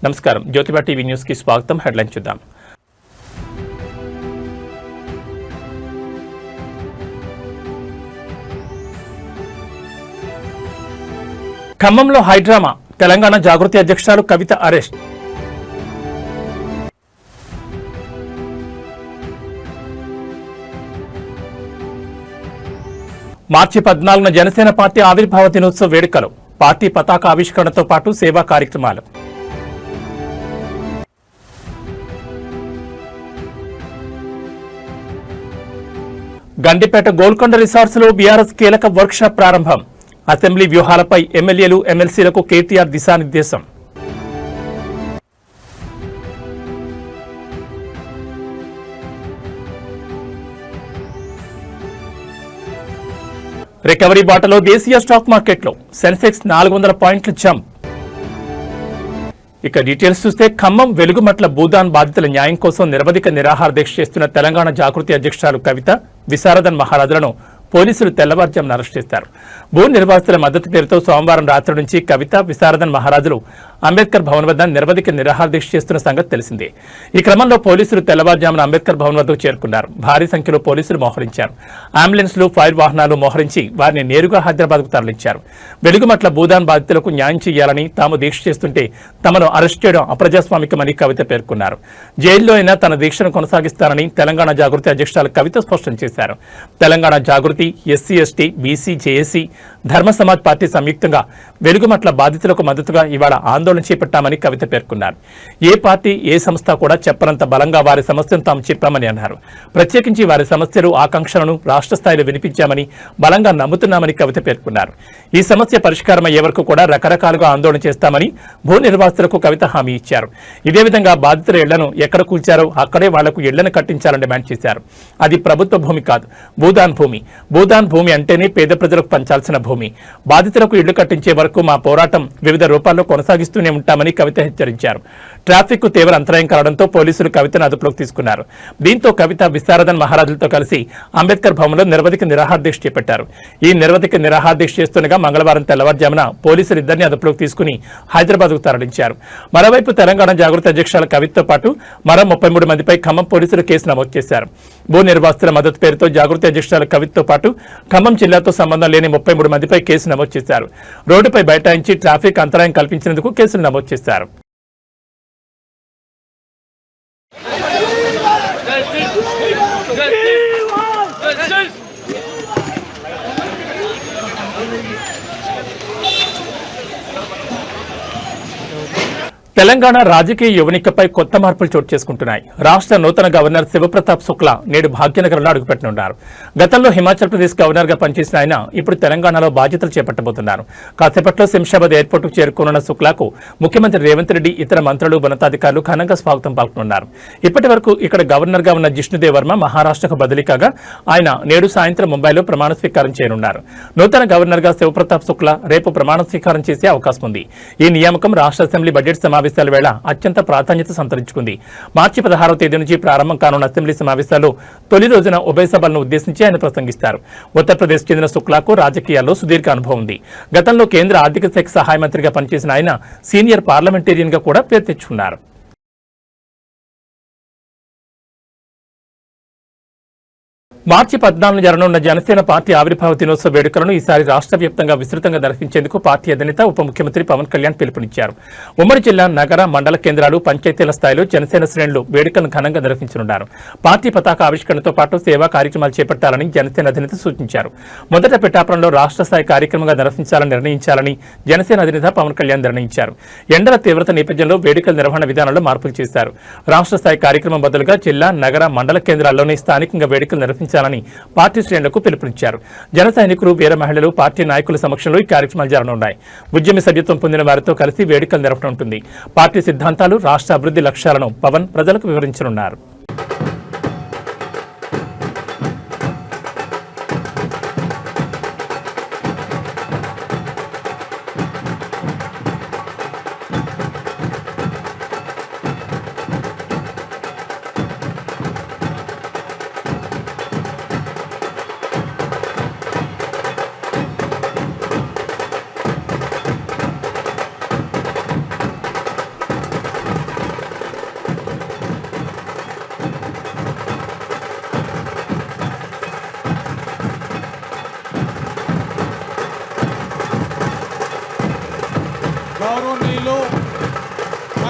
నమస్కారం, Jyotiba TV news కి స్వాగతం. హెడ్లైన్ చూద్దాం. ఖమ్మంలో హైడ్రామా, తెలంగాణ జాగృతి అధ్యక్షురాలు కవిత అరెస్ట్. మార్చి 14న జనసేన పార్టీ ఆవిర్భావ దినోత్సవ వేడుకలు, పార్టీ పతాక ఆవిష్కరణతో పాటు సేవా కార్యక్రమాలు. గండిపేట గోల్కొండ రిసార్ట్స్ లో బీఆర్ఎస్ కీలక వర్క్ షాప్ ప్రారంభం. అసెంబ్లీ వ్యూహాలపై ఎమ్మెల్యేలు, ఎమ్మెల్సీలకు కేటీఆర్ దిశానిర్దేశం. రికవరీ బాటలో దేశీయ స్టాక్ మార్కెట్లో సెన్సెక్స్ 400 పాయింట్ల జంప్. ఇక డీటెయిల్స్ చూస్తే, ఖమ్మం వెలుగుమట్ల భూదాన్ బాధితుల న్యాయం కోసం నిరవధిక నిరాహార దీక్ష చేస్తున్న తెలంగాణ జాగృతి అధ్యక్షురాలు కవిత, విశారదన్ మహారాజులను పోలీసులు తెల్లవారుజామున అరెస్ట్ చేశారు. భూ నిర్వాసితుల మద్దతు పేరుతో సోమవారం రాత్రి నుంచి కవిత, విశారదన్ మహారాజులు అంబేద్కర్ భవన్ వద్ద నిరవధిక నిరాహార దీక్ష చేస్తున్న సంగతి తెలిసిందే. ఈ క్రమంలో పోలీసులు తెల్లవారుజామున అంబేద్కర్ భవన్ వద్దకు చేరుకున్నారు. భారీ సంఖ్యలో పోలీసులు మోహరించారు. అంబులెన్స్లు, ఫైర్ వాహనాలు మోహరించి వారిని నేరుగా హైదరాబాద్కు తరలించారు. వెలుగుమట్ల భూదాన్ బాధితులకు న్యాయం చేయాలని తాము దీక్ష చేస్తుంటే తమను అరెస్ట్ చేయడం అప్రజాస్వామికమని కవిత పేర్కొన్నారు. జైల్లో అయినా తన దీక్షను కొనసాగిస్తానని తెలంగాణ జాగృతి అధ్యక్షురాలు కవిత స్పష్టం చేశారు. తెలంగాణ జాగృతి, ఎస్సీ ఎస్టీ, బీసీ, జేఏసీ, ధర్మ సమాజ్ పార్టీ సంయుక్తంగా వెలుగుమట్ల బాధితులకు మద్దతుగా ఇవాళ ఆందోళన చేపట్టామని కవిత పేర్కొన్నారు. ఏ పార్టీ, ఏ సంస్థ కూడా చెప్పనంత బలంగా వారి సమస్యను తాము చెప్పామని అన్నారు. ప్రత్యేకించి వారి సమస్యలు, ఆకాంక్షలను రాష్ట్ర స్థాయిలో వినిపించామని బలంగా నమ్ముతున్నామని కవిత పేర్కొన్నారు. ఈ సమస్య పరిష్కారం అయ్యే వరకు కూడా రకరకాలుగా ఆందోళన చేస్తామని భూ నిర్వాసితులకు కవిత హామీ ఇచ్చారు. ఇదే విధంగా బాధితుల ఇళ్లను ఎక్కడ కూల్చారో అక్కడే వాళ్లకు ఇళ్లను కట్టించాలని డిమాండ్ చేశారు. అది ప్రభుత్వ భూమి కాదు, భూదాన్ భూమి. భూదాన్ భూమి అంటేనే పేద ప్రజలకు పంచాల్సిన భూమి. బాధితులకు ఇళ్లు కట్టించే వరకు మా పోరాటం వివిధ రూపాల్లో కొనసాగిస్తూనే ఉంటామని కవిత హెచ్చరించారు. ట్రాఫిక్ కు తీవ్ర అంతరాయం కావడంతో పోలీసులు కవితను అదుపులోకి తీసుకున్నారు. దీంతో కవిత, విశారదన్ మహారాజులతో కలిసి అంబేద్కర్ భవన్లో నిరవధిక నిరాహార దీక్ష చేపట్టారు. ఈ నిరవధిక నిరాహార దీక్ష చేస్తుండగా మంగళవారం తెల్లవారుజామున పోలీసులు ఇద్దరిని అదుపులోకి తీసుకుని హైదరాబాద్కు తరలించారు. మరోవైపు తెలంగాణ జాగృతి అధ్యక్షురాలు కవితతో పాటు మరో 33 మందిపై ఖమ్మం పోలీసులు కేసు నమోదు చేశారు. భూ నిర్వాసితుల మద్దతు పేరుతో జాగృతి అధ్యక్షురాలు కవితతో పాటు ఖమ్మం జిల్లాతో సంబంధం లేని 33 మందిపై కేసు నమోదు చేశారు. రోడ్డుపై బైఠాయించి ట్రాఫిక్ అంతరాయం కల్పించినందుకు కేసులు నమోదు చేశారు. తెలంగాణ రాజకీయ యువనికపై కొత్త మార్పులు చోటు చేసుకుంటున్నాయి. రాష్ట్ర నూతన గవర్నర్ శివప్రతాప్ శుక్లా నేడు భాగ్యనగరంలో అడుగుపెట్టనున్నారు. గతంలో హిమాచల్ ప్రదేశ్ గవర్నర్ గా పనిచేసిన ఆయన ఇప్పుడు తెలంగాణలో బాధ్యతలు చేపట్టబోతున్నారు. కాసేపట్లో శంషాబాద్ ఎయిర్పోర్టుకు చేరుకోనున్న శుక్లాకు ముఖ్యమంత్రి రేవంత్ రెడ్డి, ఇతర మంత్రులు, ఉన్నతాధికారులు ఘనంగా స్వాగతం పలుకుతున్నారు. ఇప్పటి వరకు ఇక్కడ గవర్నర్ గా ఉన్న జిష్ణుదేవ్ వర్మ మహారాష్ట్రకు బదిలీ కాగా ఆయన నేడు సాయంత్రం ముంబైలో ప్రమాణ స్వీకారం చేయనున్నారు. నూతన గవర్నర్ గా శివప్రతాప్ శుక్లా రేపు ప్రమాణ స్వీకారం చేసే అవకాశం ఉంది. ఈ నియామకం రాష్ట్ర అసెంబ్లీ బడ్జెట్ సమావేశాల వేళ అత్యంత ప్రాధాన్యత సంతరించుకుంది. మార్చి 16వ తేదీ నుంచి ప్రారంభం కానున్న అసెంబ్లీ సమావేశాల్లో తొలి రోజున ఉభయ సభలను ఉద్దేశించి ఆయన ప్రసంగిస్తారు. ఉత్తరప్రదేశ్ చెందిన శుక్లాకు రాజకీయాల్లో సుదీర్ఘ అనుభవం ఉంది. గతంలో కేంద్ర ఆర్థిక శాఖ సహాయ మంత్రిగా పనిచేసిన ఆయన సీనియర్ పార్లమెంటేరియన్ గా కూడా పేరు తెచ్చుకున్నారు. మార్చి 14న జరగనున్న జనసేన పార్టీ ఆవిర్భావ దినోత్సవ వేడుకలను ఈసారి రాష్ట్ర వ్యాప్తంగా విస్తృతంగా నిర్వహించేందుకు పార్టీ అధినేత, ఉప ముఖ్యమంత్రి పవన్ కళ్యాణ్ పిలుపునిచ్చారు. ఉమ్మడి జిల్లా, నగర, మండల కేంద్రాలు, పంచాయతీల స్థాయిలో జనసేన శ్రేణులు వేడుకలను ఘనంగా నిర్వహించనున్నారు. పార్టీ పతాక ఆవిష్కరణతో పాటు సేవా కార్యక్రమాలు చేపట్టాలని జనసేన అధినేత సూచించారు. మొదట పిఠాపురంలో రాష్ట్ర స్థాయి కార్యక్రమంగా నిర్వహించాలని నిర్ణయించాలని జనసేన అధినేత పవన్ కళ్యాణ్ నిర్ణయించారు. ఎండల తీవ్రత నేపథ్యంలో వేడుకల నిర్వహణ విధానంలో మార్పులు చేశారు. రాష్ట్ర స్థాయి కార్యక్రమం బదులుగా జిల్లా, నగర, మండల కేంద్రాల్లోనే స్థానికంగా వేడుకలు నిర్వహించాలని పార్టీ శ్రేణులకు పిలుపునిచ్చారు. జన సైనికులు, వీర మహిళలు, పార్టీ నాయకుల సమక్షంలో ఈ కార్యక్రమాలు జరగనున్నాయి. ఉద్యమ సభ్యత్వం పొందిన వారితో కలిసి వేడుకలు నిర్వహించనుంటుంది. పార్టీ సిద్ధాంతాలు, రాష్ట్ర అభివృద్ధి లక్ష్యాలను పవన్ ప్రజలకు వివరించనున్నారు.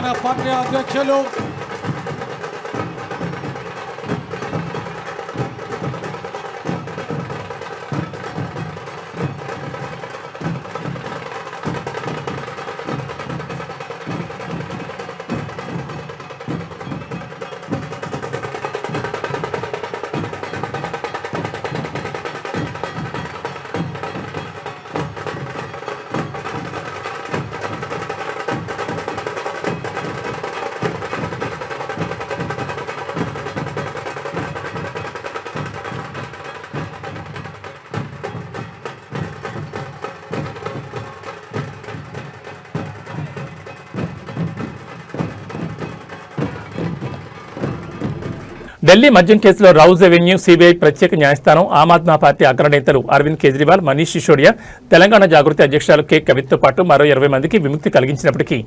మన పార్టీ అధ్యక్షులు ఢిల్లీ మద్యం కేసులో రౌజ్ రెవెన్యూ సిబిఐ ప్రత్యేక న్యాయస్థానం ఆమ్ ఆద్మీ పార్టీ అగ్రనేతలు అరవింద్ కేజ్రీవాల్, మనీష్ సిసోడియా, తెలంగాణ జాగృతి అధ్యక్షురాలు కె కవితతో పాటు మరో 20 మందికి విముక్తి కలిగించినప్పటికీ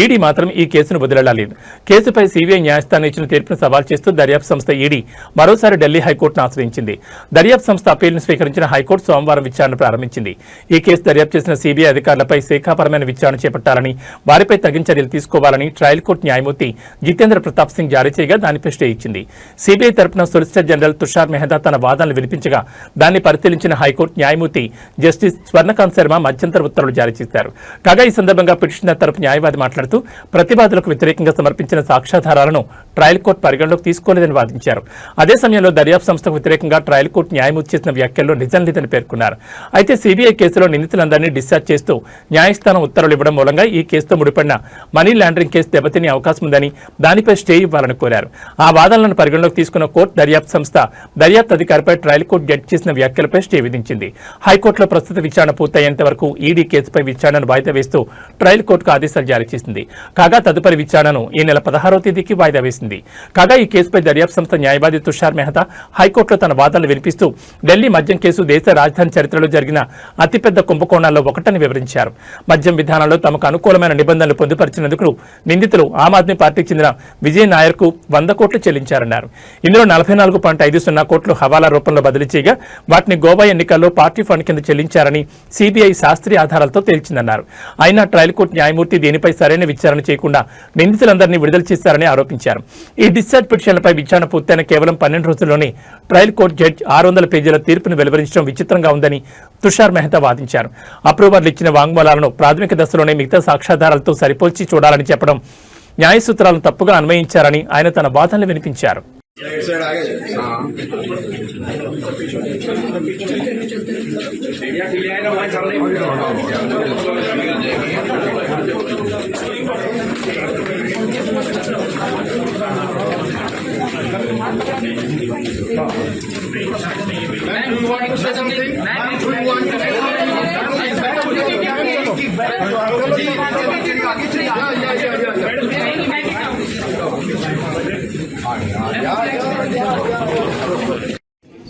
ఈడీ మాత్రం ఈ కేసును వదిలేలేదు. కేసుపై సిబిఐ న్యాయస్థానం ఇచ్చిన తీర్పును సవాల్ చేస్తూ దర్యాప్తు సంస్థ ఈడీ మరోసారి ఢిల్లీ హైకోర్టును ఆశ్రయించింది. దర్యాప్తు సంస్థ అప్పీలును స్వీకరించిన హైకోర్టు సోమవారం విచారణ ప్రారంభించింది. ఈ కేసు దర్యాప్తు చేసిన సిబిఐ అధికారులపై శాఖాపరమైన విచారణ చేపట్టాలని, వారిపై తగిన చర్యలు తీసుకోవాలని ట్రయల్ కోర్టు న్యాయమూర్తి జితేంద్ర ప్రతాప్ సింగ్ జారీ చేయగా దానిపై స్టే ఇచ్చింది. సిబిఐ తరపున సొలిసిటర్ జనరల్ తుషార్ మెహతా తన వాదనలు వినిపించగా దాన్ని పరిశీలించిన హైకోర్టు న్యాయమూర్తి జస్టిస్ స్వర్ణకాంత్ శర్మ మధ్యంతర ఉత్తర్వులు జారీ చేశారు. కాగా ఈ సందర్భంగా పిటిషనర్ తరపు న్యాయవాది మాట్లాడుతూ ప్రతివాదులకు వ్యతిరేకంగా సమర్పించిన సాక్ష్యాధారాలను ట్రయల్ కోర్టు పరిగణలోకి తీసుకోలేదని వాదించారు. అదే సమయంలో దర్యాప్తు సంస్థకు వ్యతిరేకంగా ట్రయల్ కోర్టు న్యాయమూర్తి చేసిన వ్యాఖ్యల్లో నిజం లేదని పేర్కొన్నారు. అయితే సిబిఐ కేసులో నిందితులందరినీ డిశ్చార్జ్ చేస్తూ న్యాయస్థానం ఉత్తర్వులు ఇవ్వడం మూలంగా ఈ కేసుతో ముడిపడిన మనీ లాండరింగ్ కేసు దెబ్బతినే అవకాశం ఉందని, దానిపై స్టే ఇవ్వాలని కోరారు. ఆ వాదనలను పరిగణలోకి తీసుకున్న కోర్టు దర్యాప్తు సంస్థ దర్యాప్తు అధికారిపై ట్రయల్ కోర్టు జడ్జి చేసిన వ్యాఖ్యలపై స్టే విధించింది. హైకోర్టులో ప్రస్తుత విచారణ పూర్తయ్యేంత వరకు ఈడీ కేసుపై విచారణను వాయిదా వేస్తూ ట్రయల్ కోర్టుకు ఆదేశాలు జారీ చేసింది. కాగా తదుపరి విచారణను ఈ నెల 16వ తేదీకి వాయిదా వేసింది. కాగా ఈ కేసుపై దర్యాప్తు సంస్థ న్యాయవాది తుషార్ మెహతా హైకోర్టులో తన వాదనలు వినిపిస్తూ ఢిల్లీ మద్యం కేసు దేశ రాజధాని చరిత్రలో జరిగిన అతిపెద్ద కుంభకోణాల్లో ఒకటని వివరించారు. మద్యం విధానంలో తమకు అనుకూలమైన నిబంధనలు పొందుపరిచినందుకు నిందితులు ఆమ్ ఆద్మీ పార్టీకి చెందిన విజయ్ నాయర్కు 100 కోట్లు చెల్లించారన్నారు. ఇందులో 44.50 కోట్లు హవాలా రూపంలో బదిలీ చేయగా వాటిని గోవా ఎన్నికల్లో పార్టీ ఫండ్ కింద చెల్లించారని సిబిఐ శాస్త్రీయ ఆధారాలతో తేల్చిందన్నారు. అయినా ట్రయల్ కోర్టు న్యాయమూర్తి దీనిపై సరైన విచారణ చేయకుండా నిందితులందరినీ విడుదల చేశారని ఆరోపించారు. ఈ డిశ్చార్జ్ పిటిషన్లపై విచారణ పూర్తయిన కేవలం 12 రోజుల్లోనే ట్రయల్ కోర్టు జడ్జి 600 పేజీల తీర్పును వెలువరించడం విచిత్రంగా ఉందని తుషార్ మెహతా వాదించారు. అప్రూవర్లు ఇచ్చిన వాంగ్మూలాలను ప్రాథమిక దశలోనే మిగతా సాక్ష్యాధారాలతో సరిపోల్చి చూడాలని చెప్పడం న్యాయ సూత్రాలను తప్పుగా అన్వయించారని ఆయన తన వాదనలు వినిపించారు.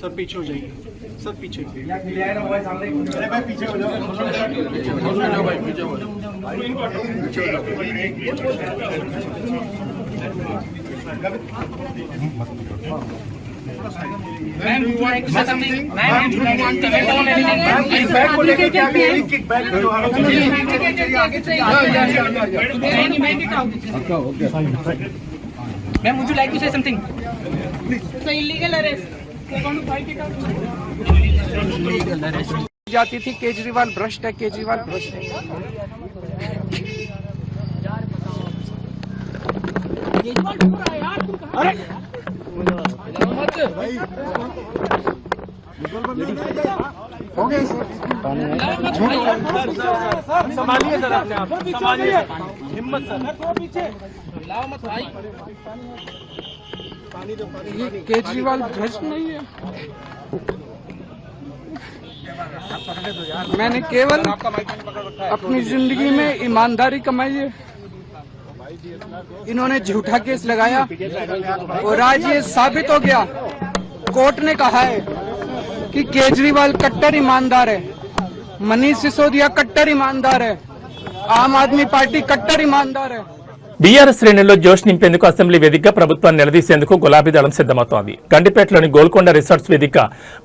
सर पीछे हो जाइए, सर पीछे भाई पीछे हो जाओ भाई पीछे हो Ma'am, would you like to say something? It's an illegal arrest. They're going to fight it out. illegal arrest. जाती थी केजरीवाल भ्रष्ट है, केजरीवाल भ्रष्ट है। अरे हो गए संभालिए सर, अपने आप संभालिए, हिम्मत सर, पीछे लाओ मत भाई। ये केजरीवाल भ्रष्ट नहीं है। मैंने केवल अपनी जिंदगी में ईमानदारी कमाई है, इन्होंने झूठा केस लगाया और आज ये साबित हो गया। कोर्ट ने कहा है कि केजरीवाल कट्टर ईमानदार है, मनीष सिसोदिया कट्टर ईमानदार है, आम आदमी पार्टी कट्टर ईमानदार है। బీఆర్ఎస్ శ్రేణుల్లో జోష్ నింపేందుకు అసెంబ్లీ వేదికగా ప్రభుత్వాన్ని నిలదీసేందుకు గులాబీ దళం సిద్దమవుతోంది. గండిపేటలోని గోల్కొండ రిసార్ట్స్ వేదిక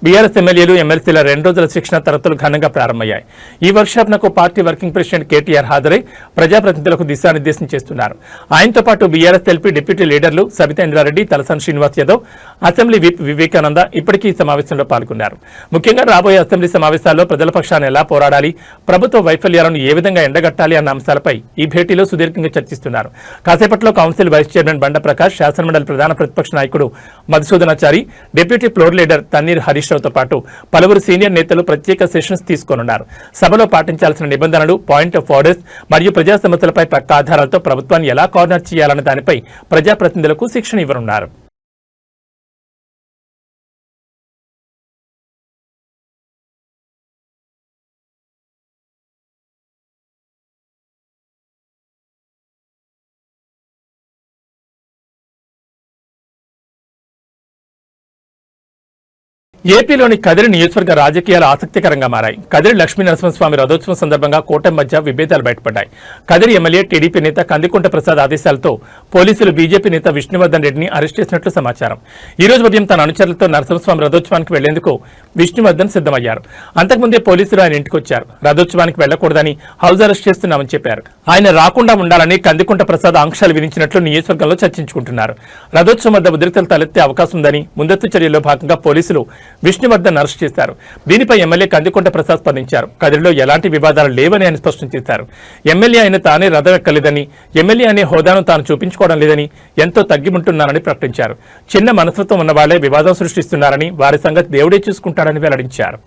బీఆర్ఎస్ ఎమ్మెల్యేలు ఎమ్మెల్సీల 2 రోజుల శిక్షణ తరగతులు ఘనంగా ప్రారంభమయ్యాయి. ఈ వర్క్షాప్నకు పార్టీ వర్కింగ్ ప్రెసిడెంట్ కేటీఆర్ హాజరై ప్రజాప్రతినిధులకు దిశానిర్దేశం చేస్తున్నారు. ఆయనతో పాటు బీఆర్ఎస్ ఎల్పీ డిప్యూటీ లీడర్లు సబితా ఇంద్రారెడ్డి, తలసాని శ్రీనివాస్ యాదవ్, అసెంబ్లీ విప్ వివేకానంద ఇప్పటికీ ఈ సమావేశంలో పాల్గొన్నారు. ముఖ్యంగా రాబోయే అసెంబ్లీ సమావేశాల్లో ప్రజల పక్షాన ఎలా పోరాడాలి, ప్రభుత్వ వైఫల్యాలను ఏ విధంగా ఎండగట్టాలి అన్న అంశాలపై ఈ భేటీలో సుదీర్ఘంగా చర్చిస్తున్నారు. కాసేపట్లో కౌన్సిల్ వైస్ చైర్మన్ బండ ప్రకాష్, శాసనమండలి ప్రధాన ప్రతిపక్ష నాయకుడు Madhusudhanachari, deputy floor leader Tanneeru Harish రావుతో పాటు పలువురు సీనియర్ నేతలు ప్రత్యేక సెషన్స్ తీసుకోనున్నారు. సభలో పాటించాల్సిన నిబంధనలు, పాయింట్ ఆఫ్ ఆర్డర్స్ మరియు ప్రజా సమస్యలపై పక్క ఆధారాలతో ప్రభుత్వాన్ని ఎలా కోఆర్డినేట్ చేయాలన్న దానిపై ప్రజాప్రతినిధులకు శిక్షణ ఇవ్వనున్నారు. ఏపీలోని కదిరి నియోజకవర్గ రాజకీయాలు ఆసక్తికరంగా మారాయి. కదిరి లక్ష్మీ నరసింహస్వామి రథోత్సవం సందర్భంగా కూటమి మధ్య విభేదాలు బయటపడ్డాయి. కదిరి ఎమ్మెల్యే టీడీపీ నేత కందికుంట ప్రసాద్ ఆదేశాలతో పోలీసులు బీజేపీ నేత విష్ణువర్ధన్ రెడ్డిని అరెస్ట్ చేసినట్లు సమాచారం. ఈ రోజు ఉదయం తన అనుచరులతో నరసింహస్వామి రథోత్సవానికి వెళ్లేందుకు విష్ణువర్ధన్ సిద్దమయ్యారు. అంతకుముందే పోలీసులు ఆయన ఇంటికొచ్చారు. రథోత్సవానికి వెళ్లకూడదని హౌస్ అరెస్ట్ చేస్తున్నామని చెప్పారు. ఆయన రాకుండా ఉండాలని కందికుంట ప్రసాద్ ఆంక్షలు విధించినట్లు నియోజకవర్గంలో చర్చించుకుంటున్నారు. రథోత్సవం వద్ద ఉద్రిక్తలు తలెత్తే అవకాశం ఉందని ముందస్తు చర్యల్లో భాగంగా పోలీసులు విష్ణువర్ధన్ అరెస్ట్ చేశారు. దీనిపై ఎమ్మెల్యే కందికుంట ప్రసాద్ స్పందించారు. కదిరిలో ఎలాంటి వివాదాలు లేవని ఆయన స్పష్టం చేశారు. ఎమ్మెల్యే అయిన తానే రథం ఎక్కలేదని, ఎమ్మెల్యే అనే హోదాను తాను చూపించుకోవడం లేదని, ఎంతో తగ్గిముంటున్నారని ప్రకటించారు. చిన్న మనస్తత్వం ఉన్న వాళ్లే వివాదం సృష్టిస్తున్నారని, వారి సంగతి దేవుడే చూసుకుంటారని వెల్లడించారు.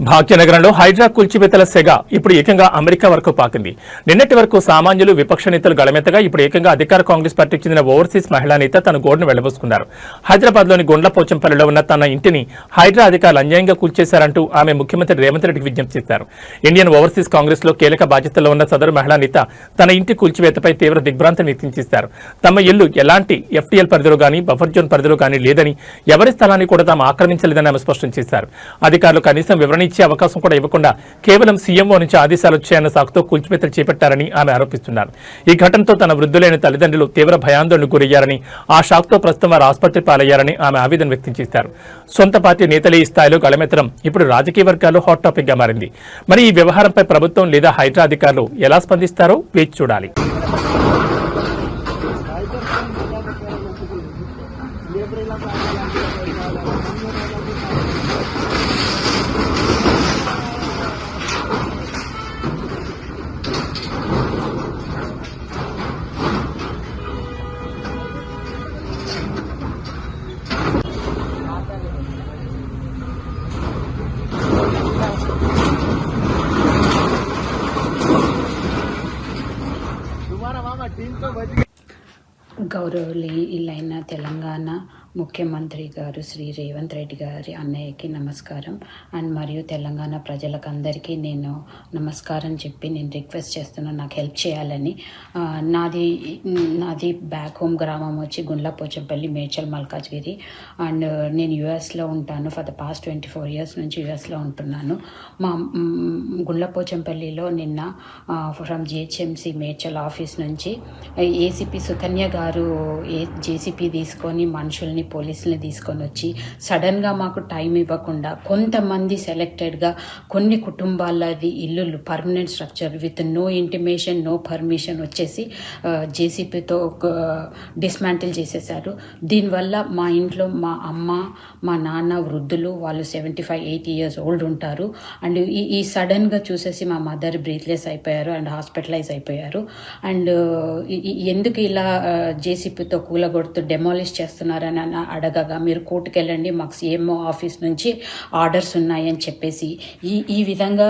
భాగ్యనగరంలో హైడ్రా కూల్చివేతల సెగ ఇప్పుడు ఏకంగా అమెరికా వరకు పాకింది. నిన్నటి వరకు సామాన్యులు, విపక్ష నేతలు గళమెత్తగా ఇప్పుడు ఏకంగా అధికార కాంగ్రెస్ పార్టీకి చెందిన ఓవర్సీస్ మహిళా నేత తన గోడును వెళ్లబోసుకున్నారు. హైదరాబాద్లోని గుండ్లపోచంపల్లిలో ఉన్న తన ఇంటిని హైడ్రా అధికారులు అన్యాయంగా కూల్చేశారంటూ ఆమె ముఖ్యమంత్రి రేవంత్ రెడ్డికి విజ్ఞప్తి చేశారు. ఇండియన్ ఓవర్సీస్ కాంగ్రెస్ లో కీలక బాధ్యతల్లో ఉన్న సదరు మహిళా నేత తన ఇంటి కూల్చివేతపై తీవ్ర దిగ్భ్రాంతిని వ్యక్తం చేశారు. తమ ఇల్లు ఎలాంటి ఎఫ్టీఎల్ పరిధిలో గానీ, బఫర్ జోన్ పరిధిలో గానీ లేదని, ఎవరి స్థలాన్ని కూడా తాము ఆక్రమించలేదని ఆమె స్పష్టం చేశారు. అధికారులు కనీసం వివరణ ఇచ్చే అవకాశం కూడా ఇవ్వకుండా కేవలం సీఎంఓ నుంచి ఆదేశాలు వచ్చాయన్న సాకుతో కూల్చివేతలు చేపట్టారని ఆమె ఆరోపిస్తున్నారు. ఈ ఘటనతో తన వృద్ధులైన తల్లిదండ్రులు తీవ్ర భయాందోళనకు గురయ్యారని, ఆ షాక్తో ప్రస్తుతం వారు ఆసుపత్రి పాలయ్యారని ఆమె ఆవేదన వ్యక్తం చేశారు. సొంత పార్టీ నేతలే ఈ స్థాయిలో గళమెత్తడం ఇప్పుడు రాజకీయ వర్గాల్లో హాట్ టాపిక్ గా మారింది. మరి ఈ వ్యవహారంపై ప్రభుత్వం లేదా హైడ్రా అధికారులు ఎలా స్పందిస్తారో వేచి చూడాలి. గౌరవనీయులైన తెలంగాణ ముఖ్యమంత్రి గారు శ్రీ రేవంత్ రెడ్డి గారి అన్నయ్యకి నమస్కారం. అండ్ మరియు తెలంగాణ ప్రజలకు అందరికీ నేను నమస్కారం చెప్పి నేను రిక్వెస్ట్ చేస్తున్నాను, నాకు హెల్ప్ చేయాలని. నాది బ్యాక్ హోమ్ గ్రామం వచ్చి గుండ్లపోచంపల్లి, మేడ్చల్, మల్కాజ్గిరి. అండ్ నేను యుఎస్లో ఉంటాను. ఫర్ ద పాస్ట్ 24 years నుంచి యుఎస్లో ఉంటున్నాను. మా గుండ్లపోచంపల్లిలో నిన్న ఫ్రమ్ జిహెచ్ఎంసీ మేడ్చల్ ఆఫీస్ నుంచి ఏసీపీ సుకన్య గారు జేసీపీ తీసుకొని మనుషుల్ని, పోలీసుల్ని తీసుకొని వచ్చి సడన్గా మాకు టైం ఇవ్వకుండా కొంతమంది సెలెక్టెడ్గా కొన్ని కుటుంబాలది ఇల్లులు permanent structure with no intimation, no permission వచ్చేసి జేసీపీతో డిస్మాంటిల్ చేసేసారు. దీనివల్ల మా ఇంట్లో మా అమ్మ, మా నాన్న వృద్ధులు, వాళ్ళు 75-80 years old ఉంటారు. అండ్ ఈ సడన్గా చూసేసి మా మదర్ బ్రీత్లెస్ అయిపోయారు అండ్ హాస్పిటలైజ్ అయిపోయారు. అండ్ ఎందుకు ఇలా జేసీపీతో కూలగొడుతూ డెమాలిష్ చేస్తున్నారని అని అడగగా మీరు కోర్టుకు వెళ్ళండి, మాకు సీఎంఓ ఆఫీస్ నుంచి ఆర్డర్స్ ఉన్నాయని చెప్పేసి ఈ విధంగా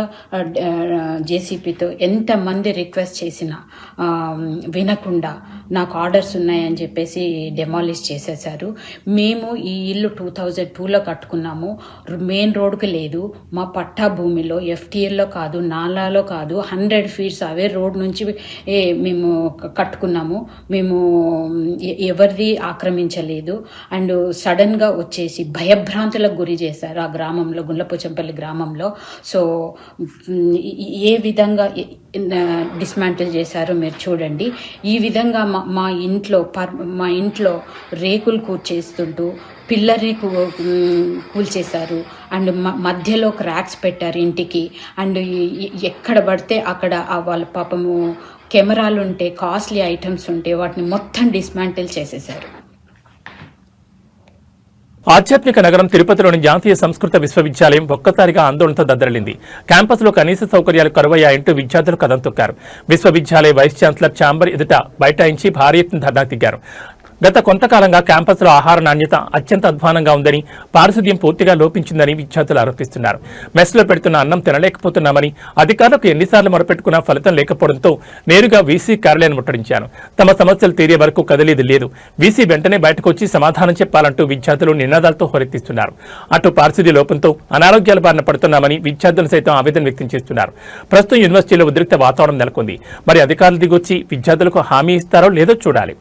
జేసీపీతో ఎంతమంది రిక్వెస్ట్ చేసినా వినకుండా నాకు ఆర్డర్స్ ఉన్నాయని చెప్పేసి డెమాలిష్ చేసేసారు. మేము ఈ ఇల్లు 2002లో కట్టుకున్నాము, మెయిన్ రోడ్డుకి లేదు, మా పట్టా భూమిలో ఎఫ్టీఎల్లో కాదు, నాలాలో కాదు, 100 ఫీట్స్ అవే రోడ్ నుంచి మేము కట్టుకున్నాము. మేము ఎవరిది ఆక్రమించలేదు. అండ్ సడన్గా వచ్చేసి భయభ్రాంతులకు గురి చేశారు ఆ గ్రామంలో, గుండ్లపోచంపల్లి గ్రామంలో. సో ఏ విధంగా డిస్మాంటిల్ చేశారో మీరు చూడండి. ఈ విధంగా మా ఇంట్లో రేకులు కూర్చేస్తుంటూ పిల్లర్ని కూల్చేశారు. అండ్ మధ్యలో క్రాక్స్ పెట్టారు ఇంటికి. అండ్ ఎక్కడ పడితే అక్కడ వాళ్ళ పాపము కెమెరాలు ఉంటే, కాస్ట్లీ ఐటమ్స్ ఉంటే వాటిని మొత్తం డిస్మాంటిల్ చేసేశారు. ఆధ్యాత్మిక నగరం తిరుపతిలోని జాతీయ సంస్కృత విశ్వవిద్యాలయం ఒక్కసారిగా ఆందోళనతో దద్దరిల్లింది. క్యాంపస్లో కనీస సౌకర్యాలు కరువయ్యాయంటూ విద్యార్థులు కదం తొక్కారు. విశ్వవిద్యాలయ వైస్ ఛాన్సలర్ ఛాంబర్ ఎదుట బైఠాయించి భారీ ఎత్తున ధర్నా దిగారు. గత కొంతకాలంగా క్యాంపస్లో ఆహార నాణ్యత అత్యంత అధ్వానంగా ఉందని, పారిశుద్ధ్యం పూర్తిగా లోపించిందని విద్యార్థులు ఆరోపిస్తున్నారు. మెస్లో పెడుతున్న అన్నం తినలేకపోతున్నామని, అధికారులకు ఎన్నిసార్లు మొరపెట్టుకున్నా ఫలితం లేకపోవడంతో నేరుగా వీసీ కార్యాలయాన్ని ముట్టడించారు. తమ సమస్యలు తీరే వరకు కదిలేది లేదు, వీసీ వెంటనే బయటకు వచ్చి సమాధానం చెప్పాలంటూ విద్యార్థులు నినాదాలతో హోరెత్తిస్తున్నారు. అటు పారిశుద్ధ్య లోపంతో అనారోగ్యాల బారిన పడుతున్నామని విద్యార్థులు సైతం ఆవేదన వ్యక్తం చేస్తున్నారు. ప్రస్తుతం యూనివర్సిటీలో ఉద్రిక్త వాతావరణం నెలకొంది. మరి అధికారులు దిగొచ్చి విద్యార్థులకు హామీ ఇస్తారో లేదో చూడాలి.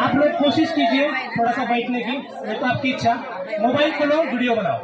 आप लोग कोशिश कीजिए थोड़ा सा बैठने की, नहीं तो आपकी इच्छा। मोबाइल खोलो, वीडियो बनाओ।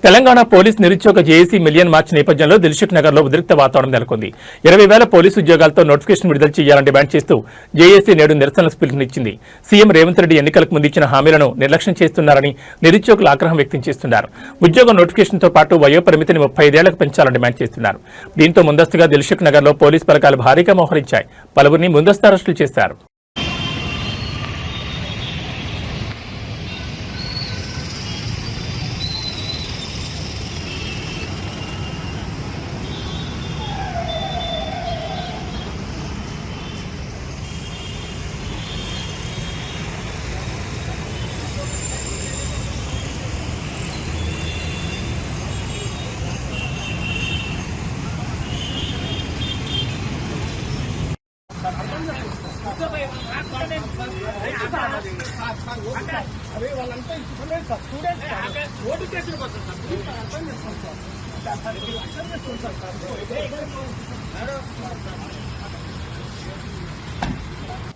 తెలంగాణ పోలీస్ నిరుద్యోగ జేఏసీ మిలియన్ మార్చ్ నేపథ్యంలో దిల్సుఖ్ నగర్ లో ఉద్రిక్త వాతావరణం నెలకొంది. 20,000 పోలీసు ఉద్యోగాలతో నోటిఫికేషన్ విడుదల చేయాలని డిమాండ్ చేస్తూ జేఏసీ నేడు నిరసనలకు పిలుపునిచ్చింది. సీఎం రేవంత్ రెడ్డి ఎన్నికలకు ముందు ఇచ్చిన హామీలను నిర్లక్ష్యం చేస్తున్నారని నిరుద్యోగులు ఆగ్రహం వ్యక్తం చేస్తున్నారు. ఉద్యోగ నోటిఫికేషన్తో పాటు వయోపరిమితిని 35 ఏళ్లకు పెంచాలని డిమాండ్ చేస్తున్నారు. దీంతో ముందస్తుగా దిల్సుఖ్ నగర్ లో పోలీసు బలగాలు భారీగా మోహరించాయి. పలువురిని ముందస్తు అరెస్టులు చేశారు.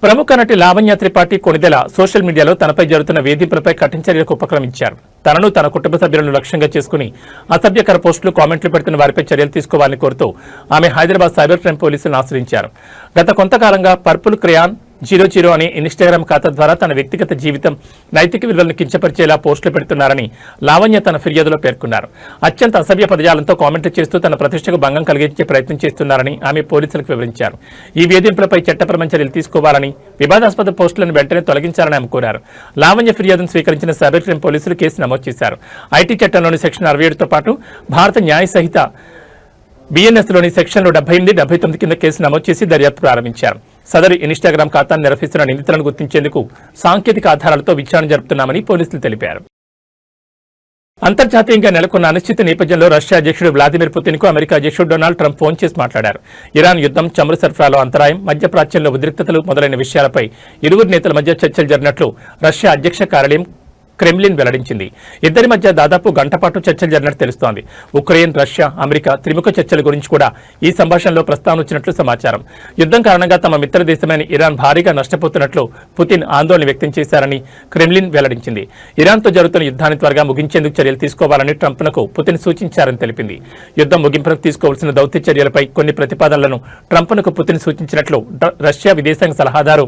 ప్రముఖ నటి లావణ్య త్రిపాఠి కొణిదెల సోషల్ మీడియాలో తనపై జరుగుతున్న వేధింపులపై కఠిన చర్యలకు ఉపక్రమించారు. తనను తన కుటుంబ సభ్యులను లక్ష్యంగా చేసుకుని అసభ్యకర పోస్టులు, కామెంట్లు పెడుతున్న వారిపై చర్యలు తీసుకోవాలని కోరుతూ ఆమె హైదరాబాద్ సైబర్ క్రైమ్ పోలీసులను ఆశ్రయించారు. గత కొంతకాలంగా పర్పుల్ క్రేయాన్ 00 అనే ఇన్స్టాగ్రామ్ ఖాతా ద్వారా తన వ్యక్తిగత జీవితం, నైతిక విలువలను కించపరిచేలా పోస్టులు పెడుతున్నారని లావణ్య తన ఫిర్యాదులో పేర్కొన్నారు. అత్యంత అసభ్య పదజాలంతో కామెంట్లు చేస్తూ తన ప్రతిష్టకు భంగం కలిగించే ప్రయత్నం చేస్తున్నారని ఆమె పోలీసులకు వివరించారు. ఈ వేధింపులపై చట్టపరమైన చర్యలు తీసుకోవాలని, వివాదాస్పద పోస్టులను వెంటనే తొలగించాలని ఆమె కోరారు. లావణ్య ఫిర్యాదును స్వీకరించిన సైబర్ క్రైమ్ పోలీసులు కేసు నమోదు చేశారు. ఐటీ చట్టంలోని సెక్షన్ 67తో పాటు భారత న్యాయ సంహిత బిఎన్ఎస్లోని సెక్షన్లు 78, 79 కింద కేసు నమోదు చేసి దర్యాప్తు ప్రారంభించారు. సదరు ఇన్స్టాగ్రామ్ ఖాతాను నిర్వహిస్తున్న నిందితులను గుర్తించేందుకు సాంకేతిక ఆధారాలతో విచారణ జరుపుతున్నామని పోలీసులు తెలిపారు. అంతర్జాతీయంగా నెలకొన్న అనిశ్చిత నేపథ్యంలో రష్యా అధ్యక్షుడు వ్లాదిమిర్ పుతిన్ కు అమెరికా అధ్యక్షుడు డొనాల్డ్ ట్రంప్ ఫోన్ చేసి మాట్లాడారు. ఇరాన్ యుద్ధం, చమురు సరఫరాలో అంతరాయం, మధ్యప్రాచ్యంలో ఉద్రిక్తతలు మొదలైన విషయాలపై ఇరువురు నేతల మధ్య చర్చలు జరిగినట్లు రష్యా అధ్యక్ష కార్యాలయం క్రెమ్లిన్ వెల్లడించింది. ఇద్దరి మధ్య దాదాపు గంట పాటు చర్చలు జరిగినట్టు తెలుస్తోంది. ఉక్రెయిన్, రష్యా, అమెరికా త్రిముఖ చర్చల గురించి కూడా ఈ సంభాషణలో ప్రస్తావన వచ్చినట్లు సమాచారం. యుద్ధం కారణంగా తమ మిత్ర దేశమైన ఇరాన్ భారీగా నష్టపోతున్నట్లు పుతిన్ ఆందోళన వ్యక్తం చేశారని క్రెమ్లిన్ వెల్లడించింది. ఇరాన్తో జరుగుతున్న యుద్ధాన్ని త్వరగా ముగించేందుకు చర్యలు తీసుకోవాలని ట్రంప్నకు పుతిన్ సూచించారని తెలిపింది. యుద్ధం ముగింపునకు తీసుకోవాల్సిన దౌత్య చర్యలపై కొన్ని ప్రతిపాదనలను ట్రంప్నకు పుతిన్ సూచించినట్లు రష్యా విదేశాంగ సలహాదారు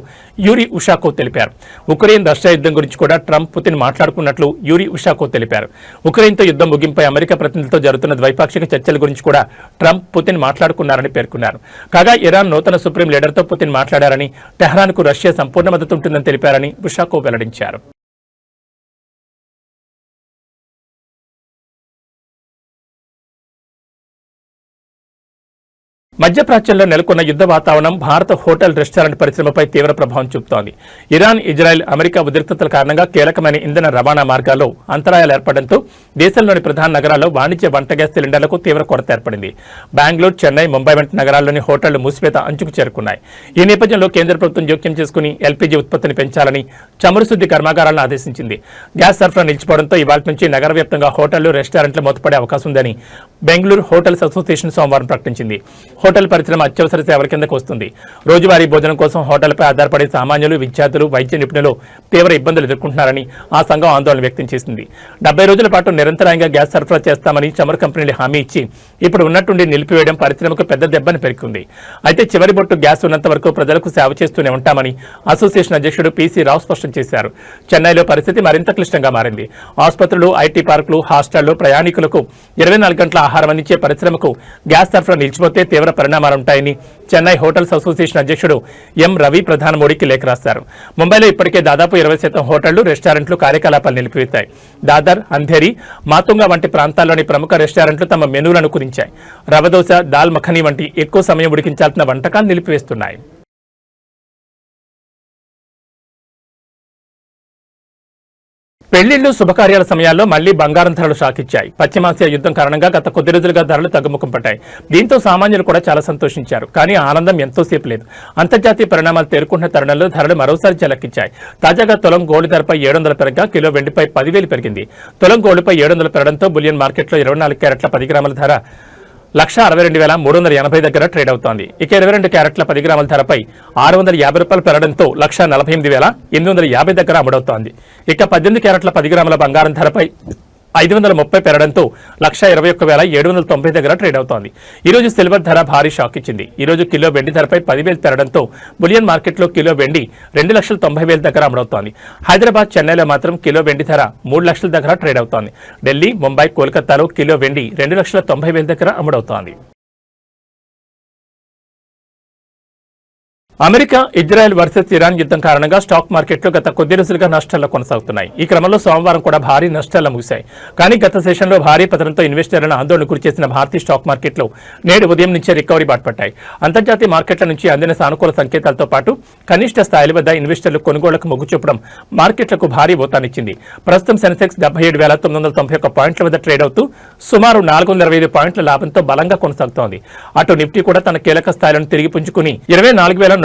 యూరీ ఉషాకోవ్ తెలిపారు. ఉక్రెయిన్, రష్యా యుద్ధం గురించి కూడా ట్రంప్, పుతిన్ మాట్లాడుకున్నట్లు యూరీ ఉషాకోవ్ తెలిపారు. ఉక్రెయిన్తో యుద్ధం ముగింపై అమెరికా ప్రతినిధులతో జరుగుతున్న ద్వైపాక్షిక చర్చల గురించి కూడా ట్రంప్, పుతిన్ మాట్లాడుకున్నారని పేర్కొన్నారు. కాగా ఇరాన్ నూతన సుప్రీం లీడర్తో పుతిన్ మాట్లాడారని, టెహ్రాన్కు రష్యా సంపూర్ణ మద్దతు ఉంటుందని తెలిపారని ఉషాకోవ్ వెల్లడించారు. మధ్యప్రాచ్యంలో నెలకొన్న యుద్ధ వాతావరణం భారత హోటల్, రెస్టారెంట్ పరిశ్రమపై తీవ్ర ప్రభావం చూపుతోంది. ఇరాన్, ఇజ్రాయెల్, అమెరికా ఉద్రిక్తతల కారణంగా కీలకమైన ఇంధన రవాణా మార్గాల్లో అంతరాయాలు ఏర్పడడంతో దేశంలోని ప్రధాన నగరాల్లో వాణిజ్య వంట గ్యాస్ సిలిండర్లకు తీవ్ర కొరత ఏర్పడింది. బెంగళూరు, చెన్నై, ముంబై వంటి నగరాల్లోని హోటళ్లు మూసివేత అంచుకు చేరుకున్నాయి. ఈ నేపథ్యంలో కేంద్ర ప్రభుత్వం జోక్యం చేసుకుని ఎల్పీజీ ఉత్పత్తిని పెంచాలని చమురు శుద్ధి కర్మాగారాలను ఆదేశించింది. గ్యాస్ సరఫరా నిలిచిపోవడంతో ఇవాళ నుంచి నగర వ్యాప్తంగా హోటళ్లు, రెస్టారెంట్లు మూతపడే అవకాశం ఉందని బెంగళూరు హోటల్స్ అసోసియేషన్ సోమవారం ప్రకటించింది. హోటల్ పరిశ్రమ అత్యవసర సేవల కిందకు వస్తుంది. రోజువారీ భోజనం కోసం హోటల్పై ఆధారపడే సామాన్యులు, విద్యార్థులు, వైద్య నిపుణులు తీవ్ర ఇబ్బందులు ఎదుర్కొంటున్నారని ఆ సంఘం ఆందోళన వ్యక్తం చేసింది. 70 రోజుల పాటు నిరంతరాయంగా గ్యాస్ సరఫరా చేస్తామని చమురు కంపెనీలు హామీ ఇచ్చి ఇప్పుడు ఉన్నట్టుండి నిలిపివేయడం పరిశ్రమకు పెద్ద దెబ్బని పేర్కొంది. అయితే చివరి బొట్టు గ్యాస్ ఉన్నంత వరకు ప్రజలకు సేవ చేస్తూనే ఉంటామని అసోసియేషన్ అధ్యక్షుడు పీసీ రావు స్పష్టం చేశారు. చెన్నైలో పరిస్థితి మరింత క్లిష్టంగా మారింది. ఆసుపత్రులు, ఐటీ పార్కులు, హాస్టళ్లు ప్రయాణికులకు 24 గంటల ఆహారం అందించే పరిశ్రమకు గ్యాస్ సరఫరా నిలిచిపోతే తీవ్ర పరిణామాలుంటాయని చెన్నై హోటల్స్ అసోసియేషన్ అధ్యక్షుడు ఎం రవి ప్రధాని మోడీకి లేఖ రాశారు. ముంబైలో ఇప్పటికే దాదాపు 20% హోటళ్లు, రెస్టారెంట్లు కార్యకలాపాలు నిలిపివేశాయి. దాదర్, అంధేరి, మాతుంగా వంటి ప్రాంతాల్లోని ప్రముఖ రెస్టారెంట్లు తమ మెనూలను కుదించాయి. రవదోశ, దాల్ మఖనీ వంటి ఎక్కువ సమయం ఉడికించాల్సిన వంటకాలు నిలిపివేస్తున్నాయి. పెళ్లిళ్లు, శుభకార్యాల సమయాల్లో మళ్లీ బంగారం ధరలు షాకిచ్చాయి. పశ్చిమాసియా యుద్ధం కారణంగా గత కొద్ది రోజులుగా ధరలు తగ్గుముఖం పట్టాయి. దీంతో సామాన్యులు కూడా చాలా సంతోషించారు. కానీ ఆనందం ఎంతోసేపు లేదు. అంతర్జాతీయ పరిణామాలు తేరుకుంటున్న తరుణంలో ధరలు మరోసారి జలెక్కించాయి. తాజాగా తులం గోల్డ్ ధరపై 700 పెరగగా కిలో వెండిపై 10,000 పెరిగింది. తులం గోల్డ్పై 700 పెరగడంతో బులియన్ మార్కెట్లో 24 క్యారెట్ల 10 గ్రాముల ధర 1,62,380 దగ్గర ట్రేడ్ అవుతోంది. ఇక 22 క్యారెట్ల 10 గ్రాముల ధరపై 650 రూపాయలు పెరగడంతో 1,48,850 దగ్గర అమ్ముడవుతోంది. ఇక 18 క్యారెట్ల 10 గ్రాముల బంగారం ధరపై 530 పెరగడంతో 1,21,790 దగ్గర ట్రేడ్ అవుతోంది. ఈ రోజు సిల్వర్ ధర భారీ షాక్ ఇచ్చింది. ఈ రోజు కిలో వెండి ధరపై 10,000 పెరగడంతో బులియన్ మార్కెట్లో కిలో వెండి 2,90,000 దగ్గర అమ్ముడవుతోంది. హైదరాబాద్, చెన్నైలో మాత్రం కిలో వెండి ధర 3 లక్షల దగ్గర ట్రేడ్ అవుతోంది. ఢిల్లీ, ముంబై, కోల్కతాలో కిలో వెండి 2,90,000 దగ్గర అమ్ముడవుతోంది. అమెరికా, ఇజ్రాయెల్ వర్సెస్ ఇరాన్ యుద్ధం కారణంగా స్టాక్ మార్కెట్లు గత కొద్ది రోజులుగా నష్టాల్లో కొనసాగుతున్నాయి. ఈ క్రమంలో సోమవారం కూడా భారీ నష్టాల్లో ముగిశాయి. కానీ గత సెషన్లో భారీ పతనంతో ఇన్వెస్టర్లను ఆందోళన గురిచేసిన భారతీయ స్టాక్ మార్కెట్లు నేడు ఉదయం నుంచే రికవరీ బాటపట్టాయి. అంతర్జాతీయ మార్కెట్ల నుంచి అందిన సానుకూల సంకేతాలతో పాటు కనిష్ట స్థాయిల వద్ద ఇన్వెస్టర్లు కొనుగోళ్లకు మొగ్గు చూపడం మార్కెట్లకు భారీ ఊతాన్నిచ్చింది. ప్రస్తుతం సెన్సెక్స్ 77,991 పాయింట్ల వద్ద ట్రేడ్ అవుతూ సుమారు 425 పాయింట్ల లాభంతో బలంగా కొనసాగుతోంది. అటు నిఫ్టీ కూడా తన కీలక స్థాయిలను తిరిగి పుంజుకుని 24,139.25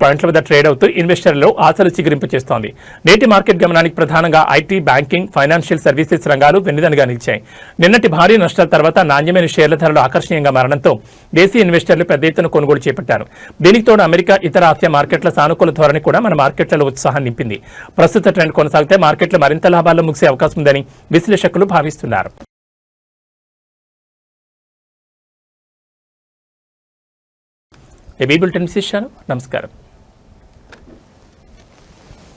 పాయింట్ల వద్ద ట్రేడ్ అవుతూ ఇన్వెస్టర్లలో ఆశలు చిగురింపు చేస్తోంది. నేటి మార్కెట్ గమనానికి ప్రధానంగా ఐటీ, బ్యాంకింగ్, ఫైనాన్షియల్ సర్వీసెస్ రంగాలు వెన్నుదన్నుగా నిలిచాయి. నిన్నటి భారీ నష్టాల తర్వాత నాణ్యమైన షేర్ల ధరలు ఆకర్షణీయంగా మారడంతో దేశీయ ఇన్వెస్టర్లు పెద్ద ఎత్తున కొనుగోలు చేపట్టారు. దీనికి తోడు అమెరికా, ఇతర ఆసియా మార్కెట్ల సానుకూల ధోరణి కూడా మన మార్కెట్లలో ఉత్సాహం నింపింది. ప్రస్తుత ట్రెండ్ కొనసాగితే మార్కెట్లు మరింత లాభాల్లో ముగిసే అవకాశం ఉందని విశ్లేషకులు భావిస్తున్నారు. ఏబీ బులెటిన్ విశేషాలు. నమస్కారం.